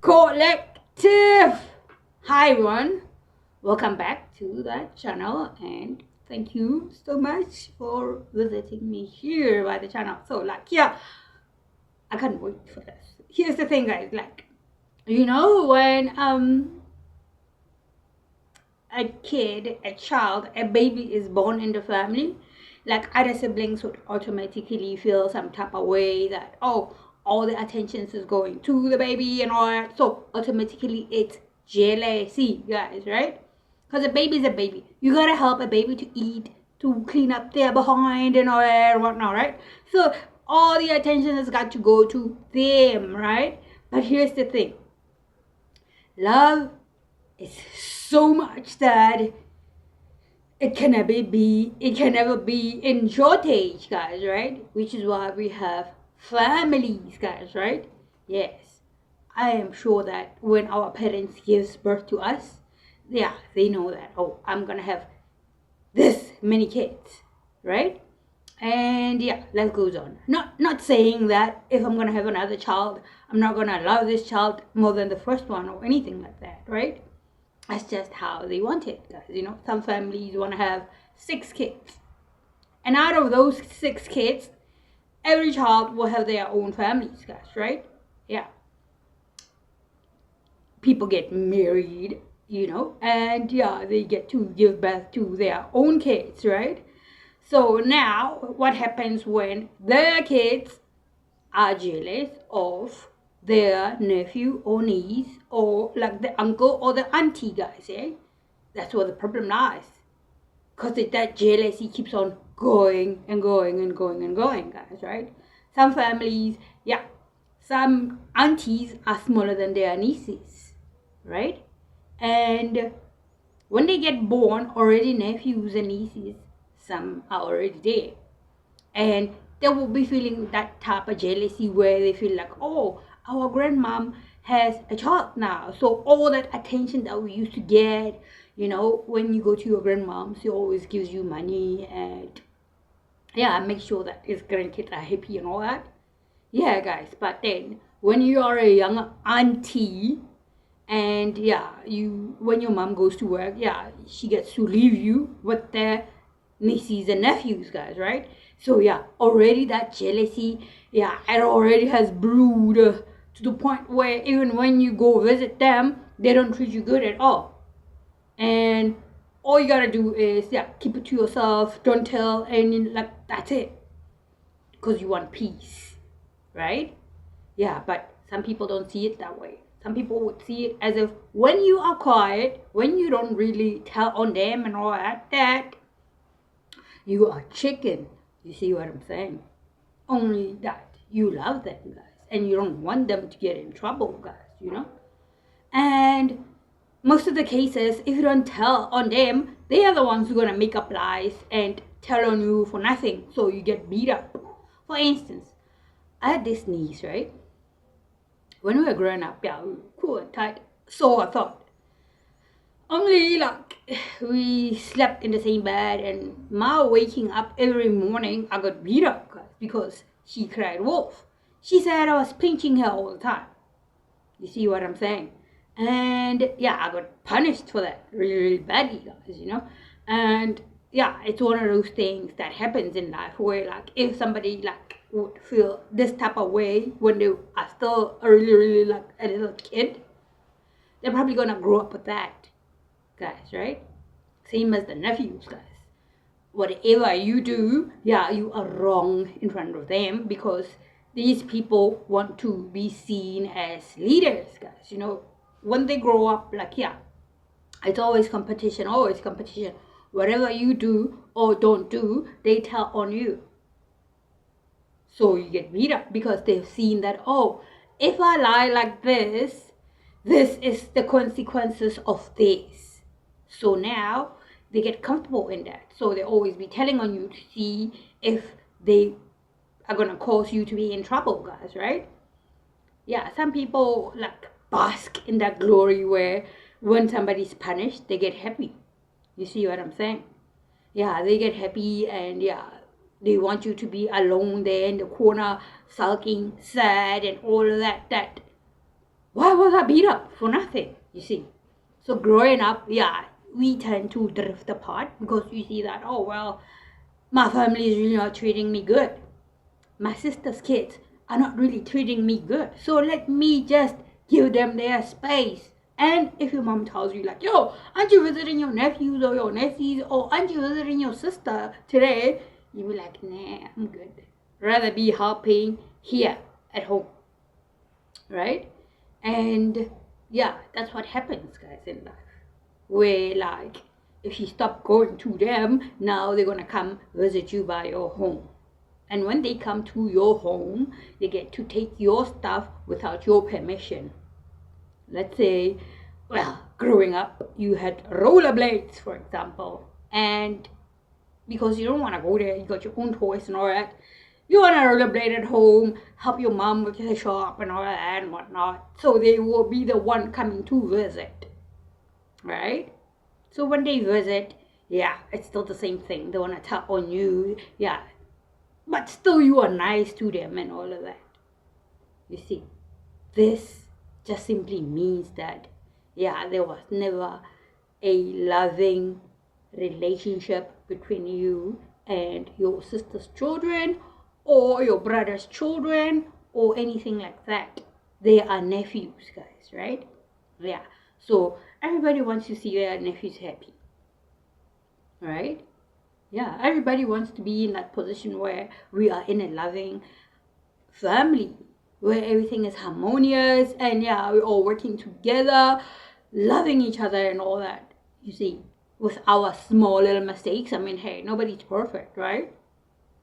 Collective. Hi everyone, welcome back to that channel and thank you so much for visiting me here by the channel. So yeah, I can't wait for this. Here's the thing, guys, when a kid, a child, a baby is born in the family, like other siblings would automatically feel some type of way that, oh, all the attention is going to the baby and all that. So automatically it's jealousy, guys, right? Because a baby is a baby. You gotta help a baby to eat, to clean up their behind and all that and whatnot, right? So all the attention has got to go to them, right? But here's the thing. Love is so much that it can never be in shortage, guys, right? Which is why we have families, guys, right? Yes, I am sure that when our parents gives birth to us, yeah, they know that, oh, I'm gonna have this many kids, right? And yeah, life goes on. Not saying that if I'm gonna have another child, I'm not gonna love this child more than the first one or anything like that, right? That's just how they want it, guys. Some families want to have 6 kids. And out of those 6 kids, every child will have their own families, guys, right? Yeah. People get married, and yeah, they get to give birth to their own kids, right? So now, what happens when their kids are jealous of their nephew or niece or like the uncle or the auntie, guys, eh? That's where the problem lies. Because that jealousy keeps on going and going and going and going, guys, right? Some families, yeah, some aunties are smaller than their nieces, right? And when they get born, already nephews and nieces, some are already there. And they will be feeling that type of jealousy where they feel like, oh, our grandmom has a child now. So all that attention that we used to get, when you go to your grandmom, she always gives you money and yeah, make sure that his grandkids are happy and all that. Yeah, guys, but then when you are a young auntie and yeah, when your mom goes to work, yeah, she gets to leave you with their nieces and nephews, guys, right? So yeah, already that jealousy, yeah, it already has brewed to the point where even when you go visit them, they don't treat you good at all. And all you gotta do is, yeah, keep it to yourself, don't tell, and like that's it, because you want peace, right? Yeah, but some people don't see it that way. Some people would see it as if when you are quiet, when you don't really tell on them and all that you are chicken. You see what I'm saying? Only that you love them, guys, and you don't want them to get in trouble, guys, And most of the cases, if you don't tell on them, they are the ones who are gonna make up lies and tell on you for nothing, so you get beat up. For instance, I had this niece, right? When we were growing up, yeah, we were cool and tight. So I thought. Only like we slept in the same bed, and my waking up every morning, I got beat up, guys, because she cried wolf. She said I was pinching her all the time. You see what I'm saying? And yeah, I got punished for that really, really badly, guys, And yeah, it's one of those things that happens in life where like if somebody like would feel this type of way when they are still a really, really like a little kid, they're probably gonna grow up with that, guys, right? Same as the nephews, guys. Whatever you do, yeah, you are wrong in front of them because these people want to be seen as leaders, guys. When they grow up, like, yeah, it's always competition, always competition. Whatever you do or don't do, they tell on you. So you get beat up because they've seen that, oh, if I lie like this is the consequences of this. So now they get comfortable in that. So they always be telling on you to see if they are gonna cause you to be in trouble, guys, right? Yeah, some people like bask in that glory where when somebody's punished, they get happy. You see what I'm saying? Yeah, they get happy and yeah, they want you to be alone there in the corner, sulking, sad, and all of that why was I beat up for nothing? You see. So growing up, yeah, we tend to drift apart because you see that, oh, well, my family is really not treating me good. My sister's kids are not really treating me good. So let me just give them their space. And if your mom tells you like, yo, aren't you visiting your nephews or your nephews, or aren't you visiting your sister today? You be like, nah, I'm good. Rather be helping here at home. Right? And yeah, that's what happens, guys, in life. Where like, if you stop going to them, now they're gonna come visit you by your home. And when they come to your home, they get to take your stuff without your permission. Let's say, well, growing up, you had rollerblades, for example, and because you don't want to go there, you got your own toys and all that. You want to rollerblade at home, help your mom with the shop and all that and whatnot. So they will be the one coming to visit, right? So when they visit, yeah, it's still the same thing. They want to tap on you, yeah, but still you are nice to them and all of that. You see, this just simply means that, yeah, there was never a loving relationship between you and your sister's children or your brother's children or anything like that. They are nephews, guys, right? Yeah, so everybody wants to see their nephews happy, right? Yeah, everybody wants to be in that position where we are in a loving family, where everything is harmonious and yeah, we're all working together, loving each other and all that. You see, with our small little mistakes, I mean, hey, nobody's perfect, right?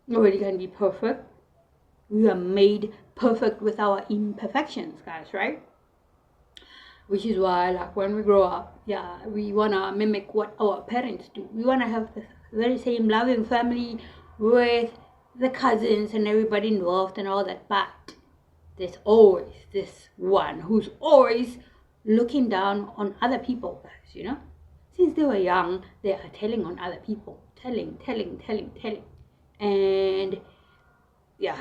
Nobody can be perfect. We are made perfect with our imperfections, guys, right? Which is why, like, when we grow up, yeah, we want to mimic what our parents do. We want to have the very same loving family with the cousins and everybody involved and all that. But there's always this one who's always looking down on other people, guys, you know? Since they were young, they are telling on other people. Telling. And, yeah,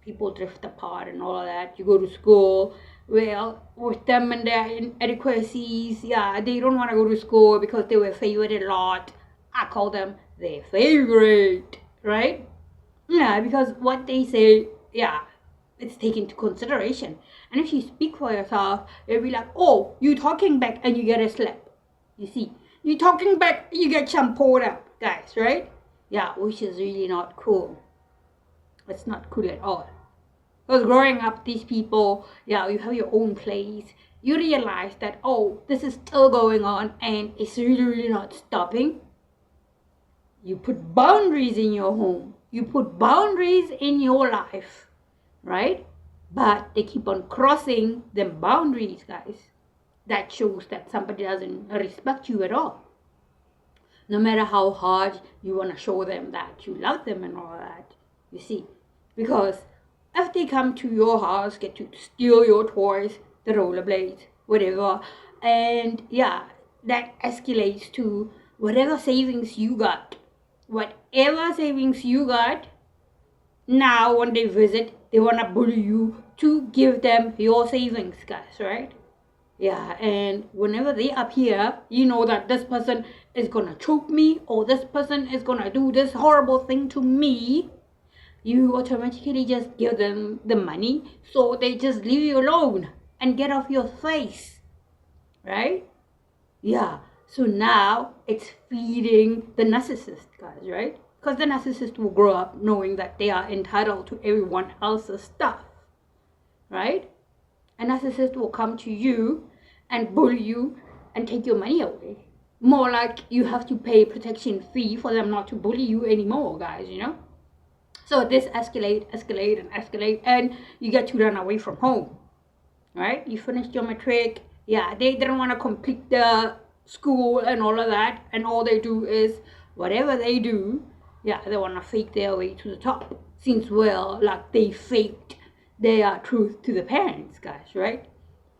people drift apart and all of that. You go to school, well, with them and their inadequacies, yeah, they don't want to go to school because they were favored a lot. I call them their favorite, right? Yeah, because what they say, yeah, it's taken into consideration. And if you speak for yourself, they'll be like, oh, you talking back and you get a slap. You see, you talking back, you get shampooed up, guys, right? Yeah, which is really not cool. It's not cool at all. Because growing up, these people, yeah, you have your own place. You realize that, oh, this is still going on and it's really, really not stopping. You put boundaries in your home. You put boundaries in your life, right? But they keep on crossing them boundaries, guys. That shows that somebody doesn't respect you at all. No matter how hard you want to show them that you love them and all that, you see. Because if they come to your house, get to steal your toys, the rollerblades, whatever, and yeah, that escalates to whatever savings you got. Whatever savings you got, now when they visit, they want to bully you to give them your savings, guys, right? Yeah, and whenever they appear, you know that this person is gonna choke me or this person is gonna do this horrible thing to me. You automatically just give them the money so they just leave you alone and get off your face, right? Yeah, so now it's feeding the narcissist, guys, right? Because the narcissist will grow up knowing that they are entitled to everyone else's stuff, right? A narcissist will come to you and bully you and take your money away. More like you have to pay protection fee for them not to bully you anymore, guys, you know? So this escalate, and you get to run away from home, right? You finished your matric. Yeah, they didn't want to complete the school and all of that, and all they do is whatever they do, yeah, they want to fake their way to the top. Since, well, like they faked their truth to the parents, guys, right?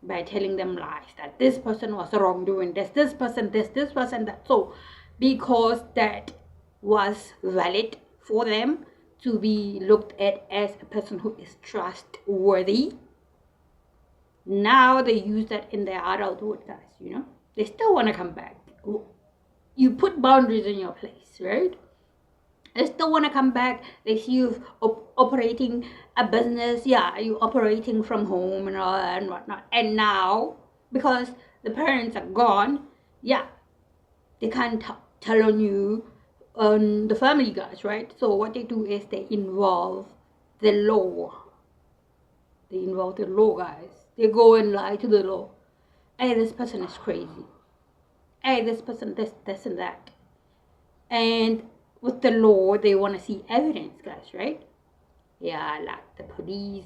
By telling them lies that this person was wrong doing this person this person that. So because that was valid for them to be looked at as a person who is trustworthy, Now they use that in their adulthood, guys, They still want to come back. You put boundaries in your place, right? They still want to come back. They see you operating a business. Yeah, you operating from home and all that and whatnot. And now, because the parents are gone, yeah, they can't tell on you, on the family guys, right? So what they do is they involve the law. They involve the law, guys. They go and lie to the law. Hey, this person is crazy. Hey, this person, this and that. And with the law, they want to see evidence, guys, right? Yeah, like the police.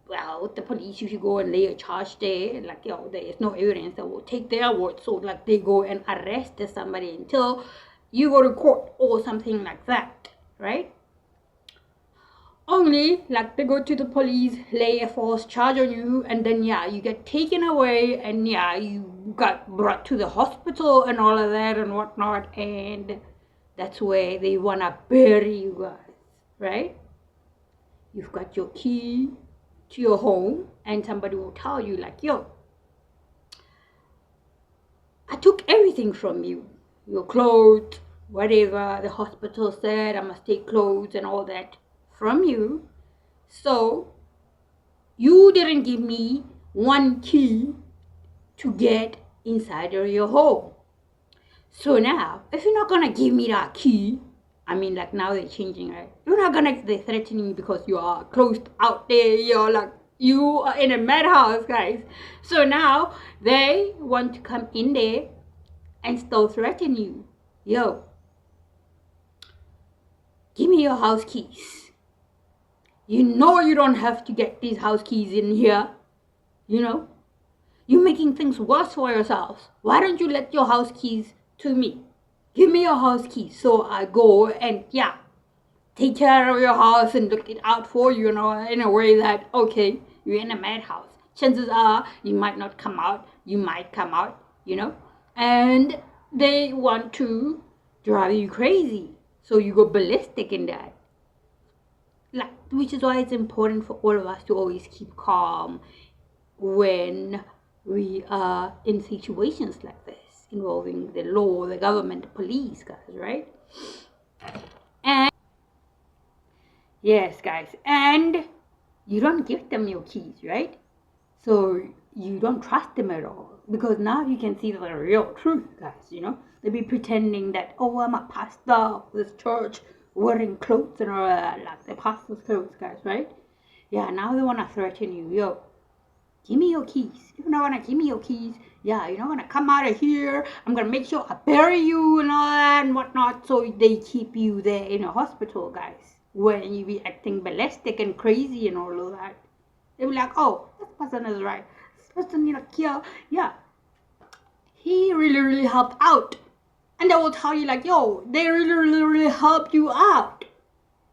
Well, with the police, if you go and lay a charge there, like, there is no evidence that will take their word. So, like, they go and arrest somebody until you go to court or something like that, right? Only, like, they go to the police, lay a false charge on you, and then, yeah, you get taken away, and, yeah, you got brought to the hospital and all of that and whatnot, and that's where they want to bury you guys, right? You've got your key to your home, and somebody will tell you, like, I took everything from you. Your clothes, whatever the hospital said, I must take clothes and all that from you. So, you didn't give me one key to get inside of your home. So now, if you're not gonna give me that key, I mean, like, now they're changing, right? They're threatening you because you are closed out there, you are in a madhouse, guys. So now, they want to come in there and still threaten you. Give me your house keys. You know you don't have to get these house keys in here, You're making things worse for yourselves. Why don't you let your house keys to me? Give me your house keys so I go and, take care of your house and look it out for you, in a way that, okay, you're in a madhouse. Chances are you might not come out. You might come out, And they want to drive you crazy. So you go ballistic in that. Which is why it's important for all of us to always keep calm when we are in situations like this, involving the law, the government, the police, guys, right? And yes, guys, and you don't give them your keys, right? So you don't trust them at all, because now you can see the real truth, guys, They be pretending that, I'm a pastor of this church, wearing clothes and all that, like the pastor's clothes, guys, right? Yeah, now they want to threaten you, give me your keys. If you're not gonna give me your keys, you're not gonna come out of here. I'm gonna make sure I bury you and all that and whatnot. So they keep you there in a hospital, guys, when you be acting ballistic and crazy and all of that. They be like, this person is right. This person, he really, really helped out. And they will tell you, like, they really, really, really helped you out.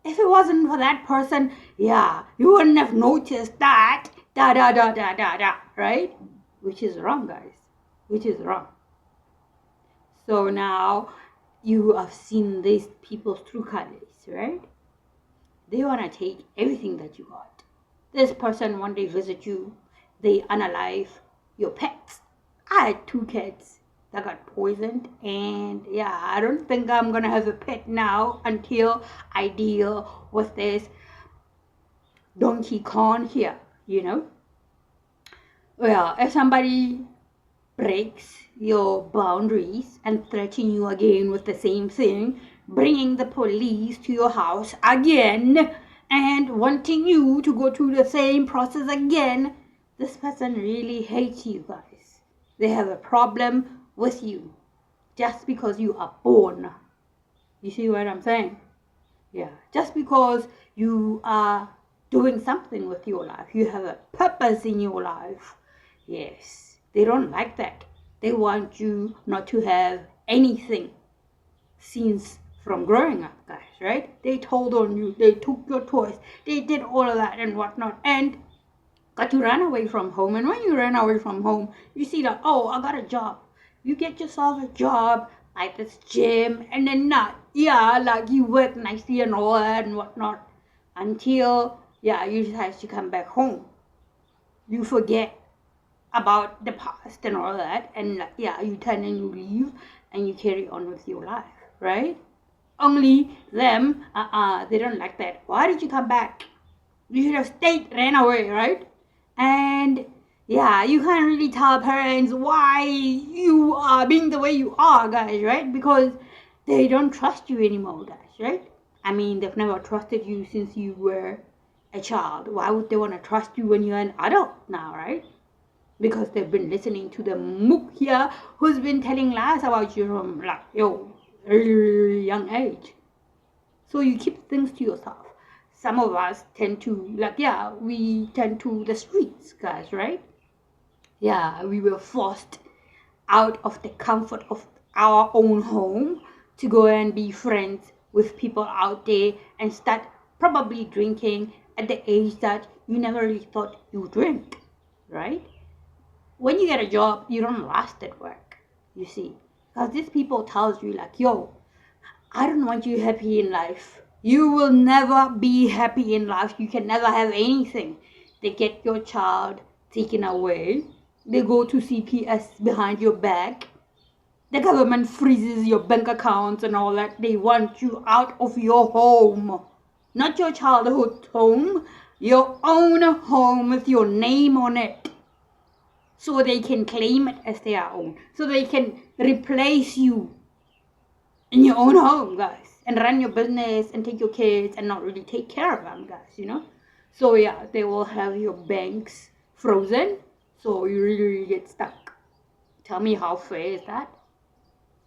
If it wasn't for that person, you wouldn't have noticed that. Right? Which is wrong, guys. Which is wrong. So now you have seen these people's true colors, right? They want to take everything that you got. This person, when they visit you, they unalive your pets. I had 2 cats that got poisoned, and I don't think I'm gonna have a pet now until I deal with this Donkey Kong here, Well, if somebody breaks your boundaries and threaten you again with the same thing, bringing the police to your house again and wanting you to go through the same process again, this person really hates you, guys. They have a problem with you just because you are born. You see what I'm saying? Just because you are doing something with your life, you have a purpose in your life. Yes, they don't like that. They want you not to have anything since from growing up, guys, right? They told on you, they took your toys, they did all of that and whatnot, and got to run away from home. And when you run away from home, you see that, I got a job. You get yourself a job like this gym, and then like you work nicely and all that and whatnot, until you decide to come back home. You forget about the past and all that, and like, yeah, you turn and you leave and you carry on with your life, right? Only them, they don't like that. Why did you come back? You should have stayed, ran away, right? And yeah, you can't really tell parents why you are being the way you are, guys, right? Because they don't trust you anymore, guys, right? I mean, they've never trusted you since you were a child. Why would they want to trust you when you're an adult now, right? Because they've been listening to the mook here who's been telling lies about you from like your really young age. So you keep things to yourself. Some of us tend to we tend to the streets, guys, right? Yeah, we were forced out of the comfort of our own home to go and be friends with people out there and start probably drinking at the age that you never really thought you would drink, right? When you get a job, you don't last at work, you see. Because these people tells you like, yo, I don't want you happy in life. You will never be happy in life. You can never have anything. They get your child taken away. They go to CPS behind your back. The government freezes your bank accounts and all that. They want you out of your home. Not your childhood home. Your own home with your name on it. So they can claim it as their own. So they can replace you in your own home, guys, and run your business and take your kids and not really take care of them, guys, you know. So yeah, they will have your banks frozen, so you really get stuck. Tell me, how fair is that?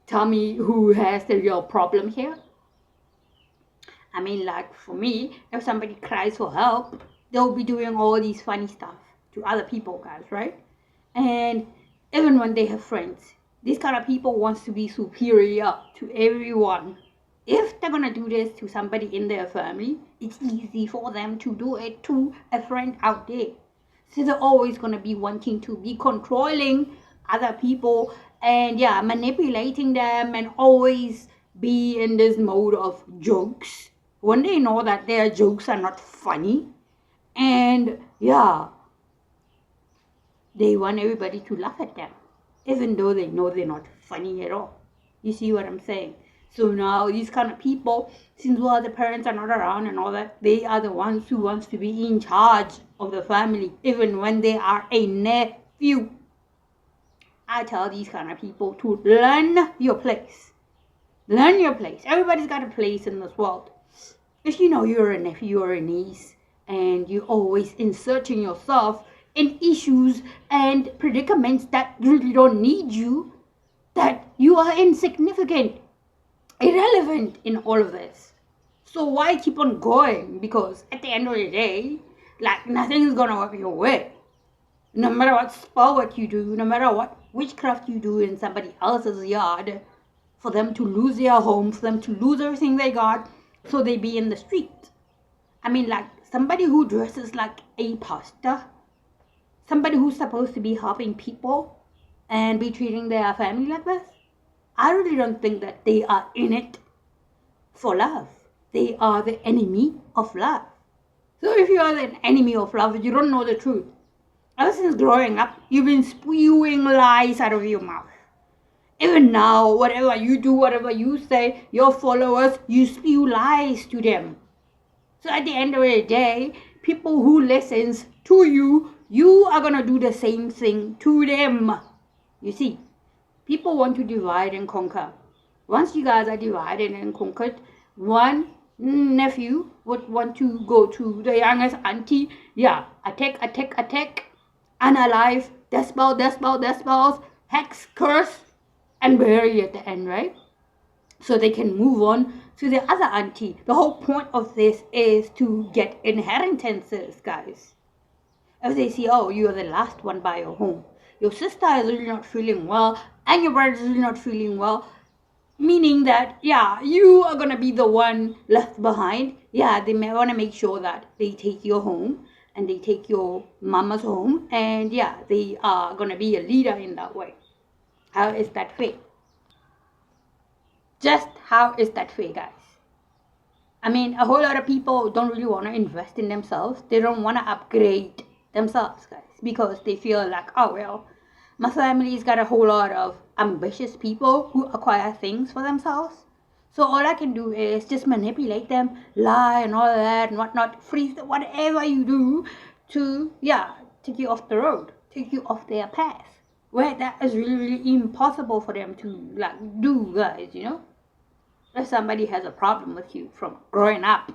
Tell me, who has the real problem here? I mean, like, for me, if somebody cries for help, they'll be doing all these funny stuff to other people, guys, right? And even when they have friends, these kind of people wants to be superior to everyone. If they're gonna do this to somebody in their family, it's easy for them to do it to a friend out there. So they're always gonna be wanting to be controlling other people and yeah, manipulating them and always be in this mode of jokes when they know that their jokes are not funny. And yeah, they want everybody to laugh at them, even though they know they're not funny at all. You see what I'm saying? So now these kind of people, since while the parents are not around and all that, they are the ones who wants to be in charge of the family, even when they are a nephew. I tell these kind of people to learn your place. Learn your place. Everybody's got a place in this world. If you know you're a nephew or a niece, and you're always inserting yourself in issues and predicaments that really don't need you, that you are insignificant, irrelevant in all of this. So why keep on going? Because at the end of the day, like, nothing is gonna work your way. No matter what spell work you do, no matter what witchcraft you do in somebody else's yard, for them to lose their home, for them to lose everything they got, so they be in the street. I mean, like, somebody who dresses like a pastor, somebody who's supposed to be helping people and be treating their family like this, I really don't think that they are in it for love. They are the enemy of love. So if you are the enemy of love, you don't know the truth. Ever since growing up, you've been spewing lies out of your mouth. Even now, whatever you do, whatever you say, your followers, you spew lies to them. So at the end of the day, people who listens to you, you are going to do the same thing to them. You see, people want to divide and conquer. Once you guys are divided and conquered, one nephew would want to go to the youngest auntie. Yeah, attack, unalive, death spells, hex, curse, and bury at the end, right? So they can move on to the other auntie. The whole point of this is to get inheritances, guys. If they see, oh, you are the last one by your home, your sister is really not feeling well, and your brother is really not feeling well, meaning that, yeah, you are going to be the one left behind. Yeah, they may want to make sure that they take your home and they take your mama's home, and yeah, they are going to be a leader in that way. How is that fair? Just how is that fair, guys? I mean, a whole lot of people don't really want to invest in themselves. They don't want to upgrade themselves, guys, because they feel like, oh, well, my family's got a whole lot of ambitious people who acquire things for themselves. So all I can do is just manipulate them, lie and all of that and whatnot, freeze whatever you do to, take you off the road, take you off their path. Where that is really, really impossible for them to do, guys, If somebody has a problem with you from growing up,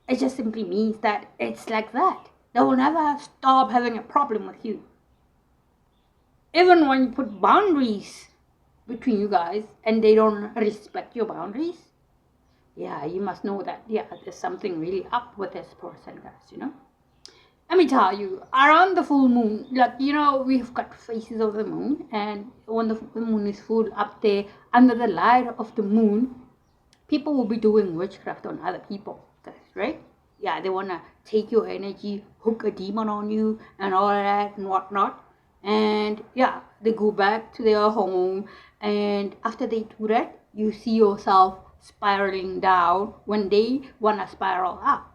it just simply means that it's like that. They will never stop having a problem with you. Even when you put boundaries between you guys and they don't respect your boundaries, you must know that, there's something really up with this person, guys, Let me tell you, around the full moon, we've got phases of the moon, and when the moon is full up there, under the light of the moon, people will be doing witchcraft on other people, guys, right? Yeah, they want to take your energy, hook a demon on you, and all that and whatnot. And they go back to their home, and after they do that, you see yourself spiraling down when they want to spiral up.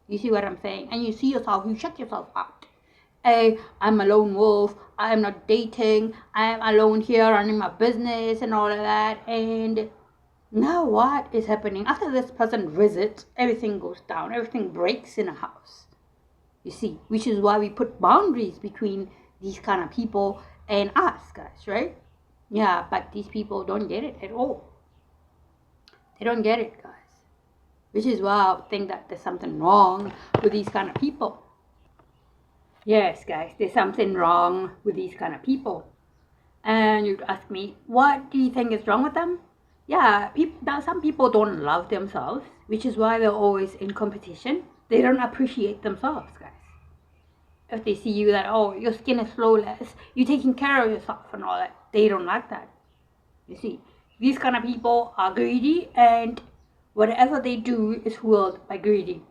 You see what I'm saying? And you see yourself, you shut yourself out. Hey, I'm a lone wolf, I'm not dating, I'm alone here running my business and all of that. And now what is happening? After this person visits, everything goes down, everything breaks in a house. You see, which is why we put boundaries between these kind of people and us, guys, right? Yeah, but these people don't get it at all. They don't get it, guys. Which is why I think that there's something wrong with these kind of people. Yes, guys, there's something wrong with these kind of people. And you'd ask me, what do you think is wrong with them? Yeah, some people don't love themselves, which is why they're always in competition. They don't appreciate themselves, guys. If they see you that, oh, your skin is flawless, you're taking care of yourself and all that, they don't like that. You see, these kind of people are greedy, and whatever they do is fueled by greedy.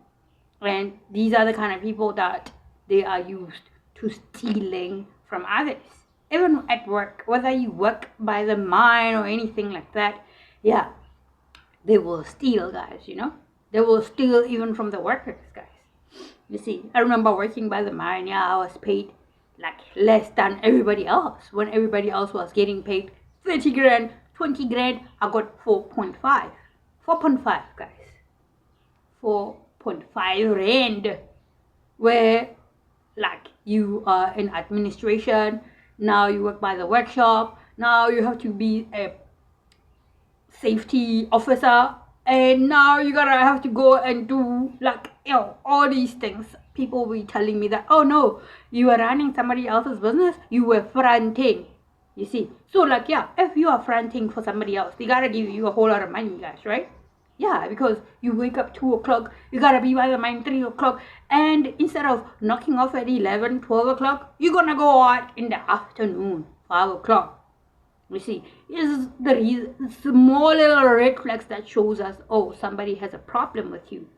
And these are the kind of people that they are used to stealing from others. Even at work, whether you work by the mine or anything like that, they will steal, guys, They will steal even from the workers, guys. You see, I remember working by the mine, I was paid like less than everybody else. When everybody else was getting paid 30 grand, 20 grand, I got 4.5. 4.5, guys. 4.5 rand. Where you are in administration, now you work by the workshop, now you have to be a safety officer, and now you gotta have to go and do all these things. People will be telling me that, oh no, you are running somebody else's business, you were fronting. You see, so if you are fronting for somebody else, they gotta give you a whole lot of money, guys, right? Yeah, because you wake up 2 o'clock, you gotta be by the mine 3 o'clock, and instead of knocking off at 11, 12 o'clock, you're gonna go out in the afternoon, 5 o'clock. You see, is the small little red flags that shows us, oh, somebody has a problem with you.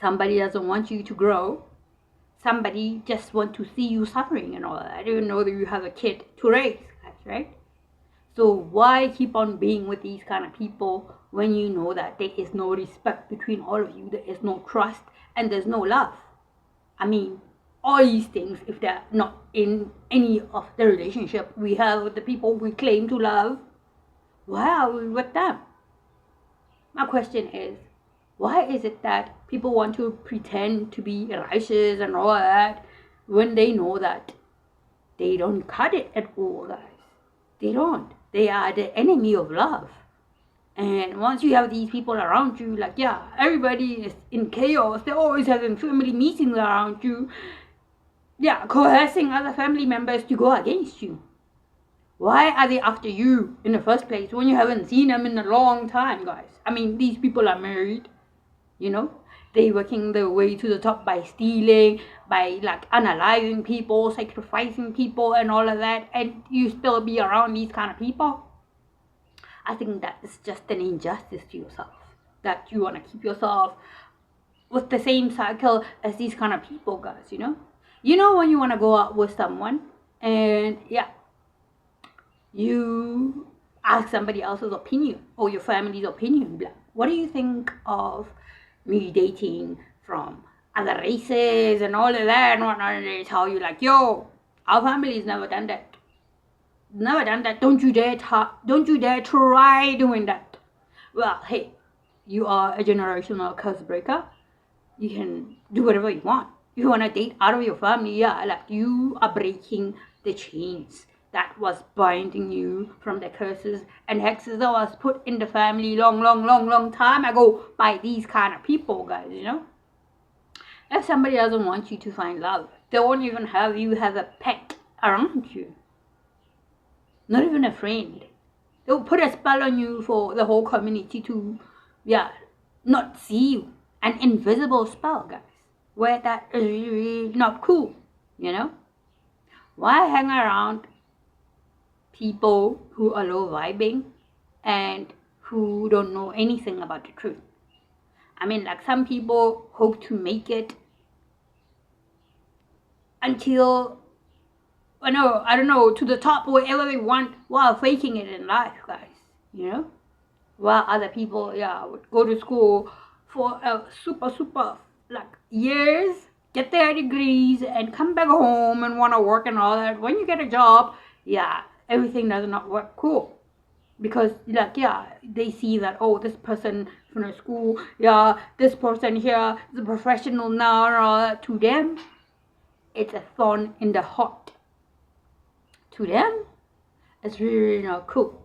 Somebody doesn't want you to grow. Somebody just wants to see you suffering and all that. I don't know that you have a kid to raise, guys, right? So why keep on being with these kind of people when you know that there is no respect between all of you, there is no trust, and there's no love? I mean, all these things, if they're not in any of the relationship we have with the people we claim to love, why are we with them? My question is, why is it that people want to pretend to be righteous and all that when they know that they don't cut it at all, guys? They don't. They are the enemy of love. And once you have these people around you, everybody is in chaos. They're always having family meetings around you. Coercing other family members to go against you. Why are they after you in the first place when you haven't seen them in a long time, guys? I mean, these people are married, They're working their way to the top by stealing, by analyzing people, sacrificing people and all of that, and you still be around these kind of people? I think that is just an injustice to yourself, that you want to keep yourself with the same cycle as these kind of people, guys, when you want to go out with someone and you ask somebody else's opinion or your family's opinion, what do you think of me dating from other races and all of that and whatnot, and they tell you like, yo, our family's never done that. Never done that. Don't you dare try doing that. Well, hey, you are a generational curse breaker. You can do whatever you want. If you want to date out of your family, yeah, like you are breaking the chains that was binding you from the curses and hexes that was put in the family long time ago by these kind of people, guys, you know. If somebody doesn't want you to find love, they won't even have you as a pet around you. Not even a friend. They'll put a spell on you for the whole community to, yeah, not see you. An invisible spell, guys. Where that is really not cool, you know? Why hang around people who are low vibing and who don't know anything about the truth? I mean, like some people hope to make it until, I don't know, to the top, wherever they want, while faking it in life, guys, you know? While other people, yeah, would go to school for a super, like, years, get their degrees, and come back home and want to work and all that. When you get a job, yeah, everything does not work cool. Because, like, yeah, they see that, oh, this person from the school, yeah, this person here is a professional now and all that. To them, it's a thorn in the heart. To them, it's really not cool.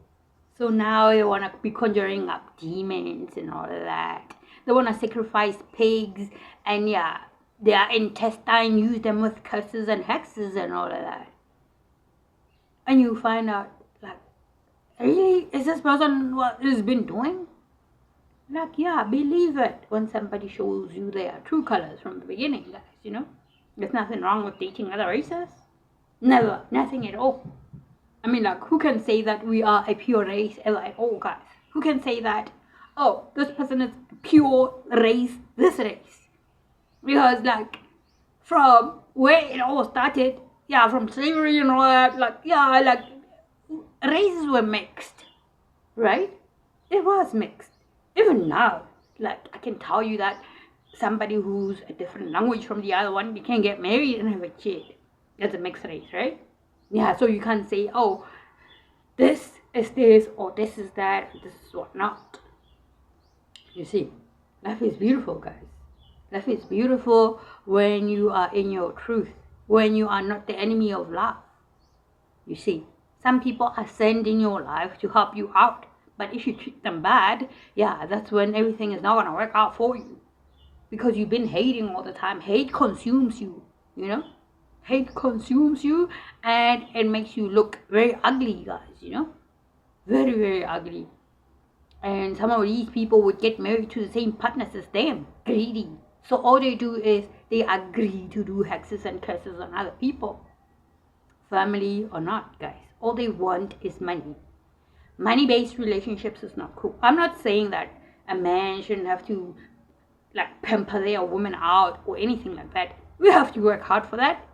So now they want to be conjuring up demons and all of that. They want to sacrifice pigs and, yeah, their intestine, use them with curses and hexes and all of that. And you find out, like, really? Is this person what he's been doing? Like, yeah, believe it when somebody shows you their true colors from the beginning, guys, you know? There's nothing wrong with dating other races. Never. Nothing at all. I mean, like, who can say that we are a pure race at all, guys? Who can say that, oh, this person is pure race, this race? Because, like, from where it all started, yeah, from slavery and all that, like, yeah, like, races were mixed, right? It was mixed. Even now, like, I can tell you that somebody who's a different language from the other one, they can get married and have a kid. That's a mixed race, right? Yeah, so you can't say, oh, this is this, or this is that, this is what not. You see, life is beautiful, guys. Life is beautiful when you are in your truth, when you are not the enemy of love. You see, some people are sent in your life to help you out, but if you treat them bad, yeah, that's when everything is not going to work out for you. Because you've been hating all the time. Hate consumes you, you know? Hate consumes you and it makes you look very ugly, guys, you know? Very ugly. And some of these people would get married to the same partners as them. Greedy. So all they do is they agree to do hexes and curses on other people. Family or not, guys. All they want is money. Money-based relationships is not cool. I'm not saying that a man shouldn't have to, like, pamper their woman out or anything like that. We have to work hard for that.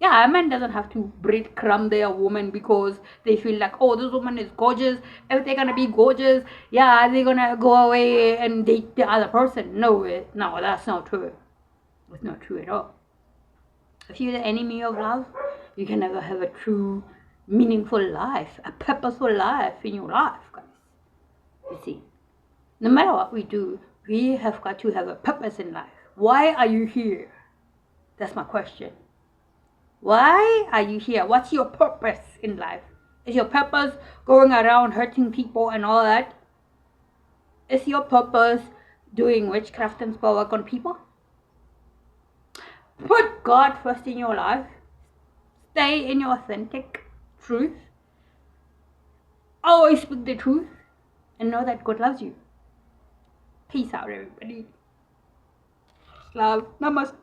Yeah, a man doesn't have to breadcrumb their woman because they feel like, oh, this woman is gorgeous. If they're gonna be gorgeous, yeah, they're gonna go away and date the other person. No, that's not true. It's not true at all. If you're the enemy of love, you can never have a true, meaningful life, a purposeful life in your life, guys. You see, no matter what we do, we have got to have a purpose in life. Why are you here? That's my question. Why are you here? What's your purpose in life? Is your purpose going around hurting people and all that? Is your purpose doing witchcraft and spell work on people? Put God first in your life. Stay in your authentic truth. Always speak the truth. And know that God loves you. Peace out, everybody. Love. Namaste.